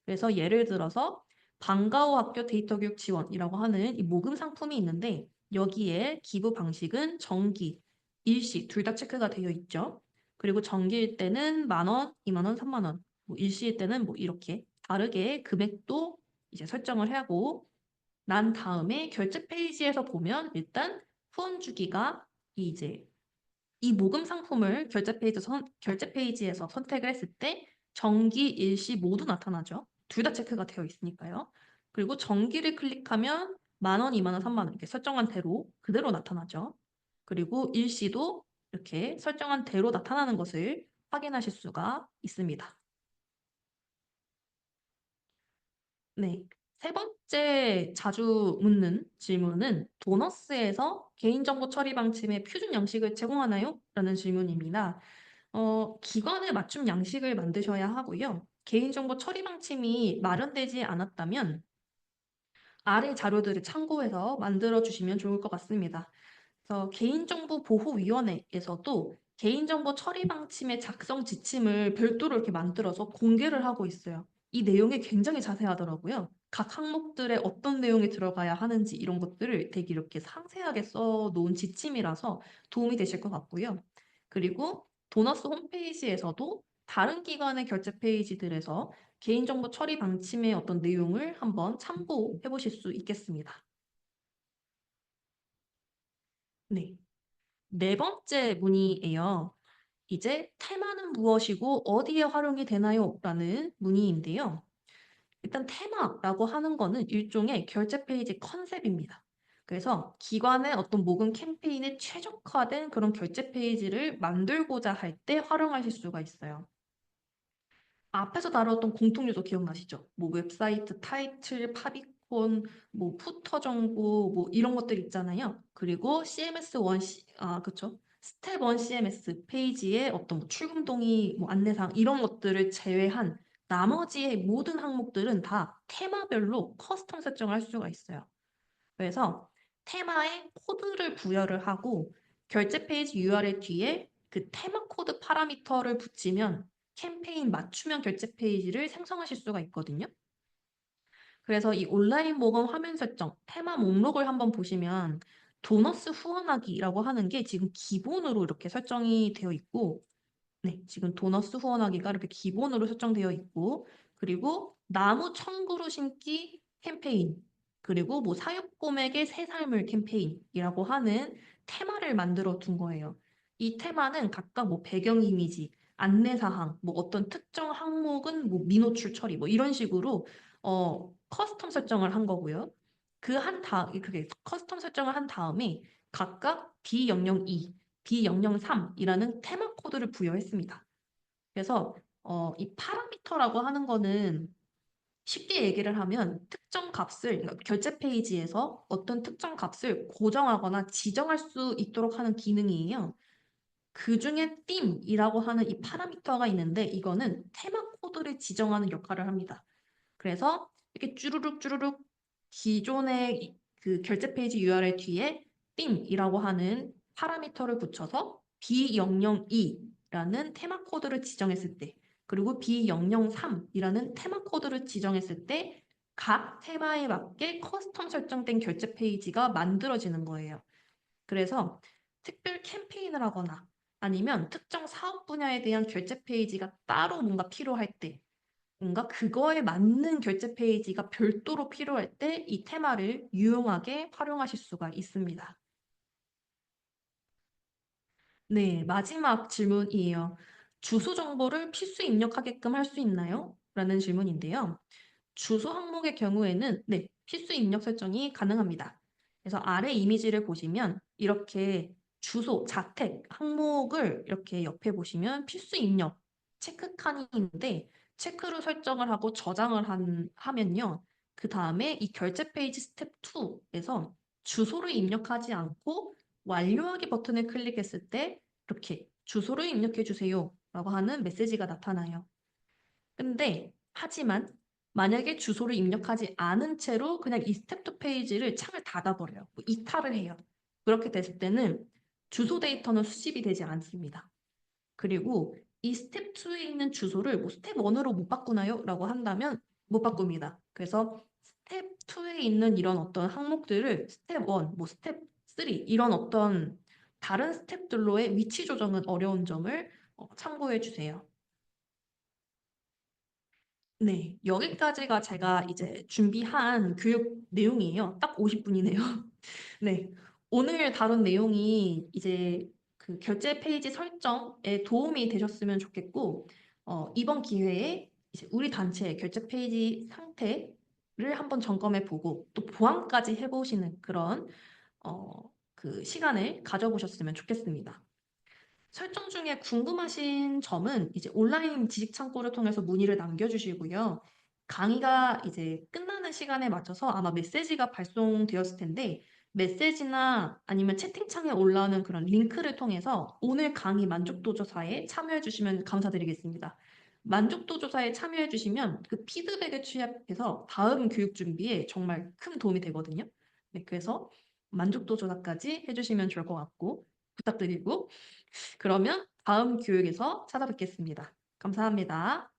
그래서 예를 들어서 방과후 학교 데이터 교육 지원이라고 하는 이 모금 상품이 있는데 여기에 기부 방식은 정기, 일시 둘 다 체크가 되어 있죠. 그리고 정기일 때는 10,000원, 20,000원, 30,000원, 뭐 일시일 때는 뭐 이렇게 다르게 금액도 이제 설정을 하고 난 다음에 결제 페이지에서 보면 일단 후원 주기가 이제 이 모금 상품을 결제 페이지에서 선택을 했을 때 정기, 일시 모두 나타나죠. 둘 다 체크가 되어 있으니까요. 그리고 정기를 클릭하면 10,000원, 20,000원, 30,000원 이렇게 설정한 대로 그대로 나타나죠. 그리고 일시도 이렇게 설정한 대로 나타나는 것을 확인하실 수가 있습니다. 네. 세 번째 자주 묻는 질문은 도너스에서 개인정보 처리 방침의 표준 양식을 제공하나요? 라는 질문입니다. 기관에 맞춤 양식을 만드셔야 하고요. 개인정보 처리 방침이 마련되지 않았다면 아래 자료들을 참고해서 만들어 주시면 좋을 것 같습니다. 그래서 개인정보보호위원회에서도 개인정보 처리 방침의 작성 지침을 별도로 이렇게 만들어서 공개를 하고 있어요. 이 내용이 굉장히 자세하더라고요. 각 항목들에 어떤 내용이 들어가야 하는지 이런 것들을 되게 이렇게 상세하게 써 놓은 지침이라서 도움이 되실 것 같고요. 그리고 도너스 홈페이지에서도 다른 기관의 결제 페이지들에서 개인정보 처리 방침의 어떤 내용을 한번 참고해 보실 수 있겠습니다. 네. 네 번째 문의예요. 이제 테마는 무엇이고 어디에 활용이 되나요? 라는 문의인데요. 일단 테마라고 하는 거는 일종의 결제 페이지 컨셉입니다. 그래서 기관의 어떤 모금 캠페인에 최적화된 그런 결제 페이지를 만들고자 할 때 활용하실 수가 있어요. 앞에서 다뤘던 공통 요소 기억나시죠? 뭐 웹사이트 타이틀, 파비콘, 뭐 푸터 정보 뭐 이런 것들 있잖아요. 그리고 CMS 원 그쵸. 스텝 1 CMS 페이지의 어떤 뭐 출금 동의, 뭐 안내사항 이런 것들을 제외한 나머지의 모든 항목들은 다 테마별로 커스텀 설정을 할 수가 있어요. 그래서 테마에 코드를 부여를 하고 결제 페이지 URL 뒤에 그 테마 코드 파라미터를 붙이면 캠페인 맞춤형 결제 페이지를 생성하실 수가 있거든요. 그래서 이 온라인 모금 화면 설정, 테마 목록을 한번 보시면 도너스 후원하기라고 하는 게 지금 기본으로 이렇게 설정이 되어 있고, 네, 지금 도너스 후원하기가 이렇게 기본으로 설정되어 있고, 그리고 나무 청구루 심기 캠페인, 그리고 뭐 사육 꼬맥의 새 삶을 캠페인이라고 하는 테마를 만들어 둔 거예요. 이 테마는 각각 뭐 배경 이미지, 안내 사항, 뭐 어떤 특정 항목은 뭐 미노출 처리, 뭐 이런 식으로 커스텀 설정을 한 거고요. 그게 커스텀 설정을 한 다음에 각각 B002, B003이라는 테마 코드를 부여했습니다. 그래서 이 파라미터라고 하는 거는 쉽게 얘기를 하면 특정 값을 그러니까 결제 페이지에서 어떤 특정 값을 고정하거나 지정할 수 있도록 하는 기능이에요. 그중에 빔이라고 하는 이 파라미터가 있는데 이거는 테마 코드를 지정하는 역할을 합니다. 그래서 이렇게 쭈루룩 쭈루룩 기존의 그 결제 페이지 URL 뒤에 빔이라고 하는 파라미터를 붙여서 B002라는 테마 코드를 지정했을 때 그리고 B003이라는 테마 코드를 지정했을 때 각 테마에 맞게 커스텀 설정된 결제 페이지가 만들어지는 거예요. 그래서 특별 캠페인을 하거나 아니면 특정 사업 분야에 대한 결제 페이지가 따로 뭔가 필요할 때 뭔가 그거에 맞는 결제 페이지가 별도로 필요할 때 이 테마를 유용하게 활용하실 수가 있습니다. 네, 마지막 질문이에요. 주소 정보를 필수 입력하게끔 할 수 있나요? 라는 질문인데요. 주소 항목의 경우에는 네, 필수 입력 설정이 가능합니다. 그래서 아래 이미지를 보시면 이렇게 주소, 자택 항목을 이렇게 옆에 보시면 필수 입력 체크 칸이 있는데 체크로 설정을 하고 하면요. 그 다음에 이 결제 페이지 스텝 2에서 주소를 입력하지 않고 완료하기 버튼을 클릭했을 때 이렇게 주소를 입력해 주세요 라고 하는 메시지가 나타나요. 근데 하지만 만약에 주소를 입력하지 않은 채로 그냥 이 스텝 2 페이지를 창을 닫아버려요. 뭐 이탈을 해요. 그렇게 됐을 때는 주소 데이터는 수집이 되지 않습니다. 그리고 이 스텝 2에 있는 주소를 뭐 스텝 1으로 못 바꾸나요? 라고 한다면 못 바꿉니다. 그래서 스텝 2에 있는 이런 어떤 항목들을 스텝 1, 뭐 스텝 3 이런 어떤 다른 스텝들로의 위치 조정은 어려운 점을 참고해 주세요. 네, 여기까지가 제가 이제 준비한 교육 내용이에요. 딱 50분이네요. 네. 오늘 다룬 내용이 이제 그 결제 페이지 설정에 도움이 되셨으면 좋겠고, 이번 기회에 이제 우리 단체의 결제 페이지 상태를 한번 점검해 보고, 또 보완까지 해보시는 그런, 그 시간을 가져보셨으면 좋겠습니다. 설정 중에 궁금하신 점은 이제 온라인 지식 창고를 통해서 문의를 남겨주시고요. 강의가 이제 끝나는 시간에 맞춰서 아마 메시지가 발송되었을 텐데 메시지나 아니면 채팅창에 올라오는 그런 링크를 통해서 오늘 강의 만족도 조사에 참여해 주시면 감사드리겠습니다. 만족도 조사에 참여해 주시면 그 피드백을 취합해서 다음 교육 준비에 정말 큰 도움이 되거든요. 네, 그래서 만족도 조사까지 해주시면 좋을 것 같고 부탁드리고 그러면 다음 교육에서 찾아뵙겠습니다. 감사합니다.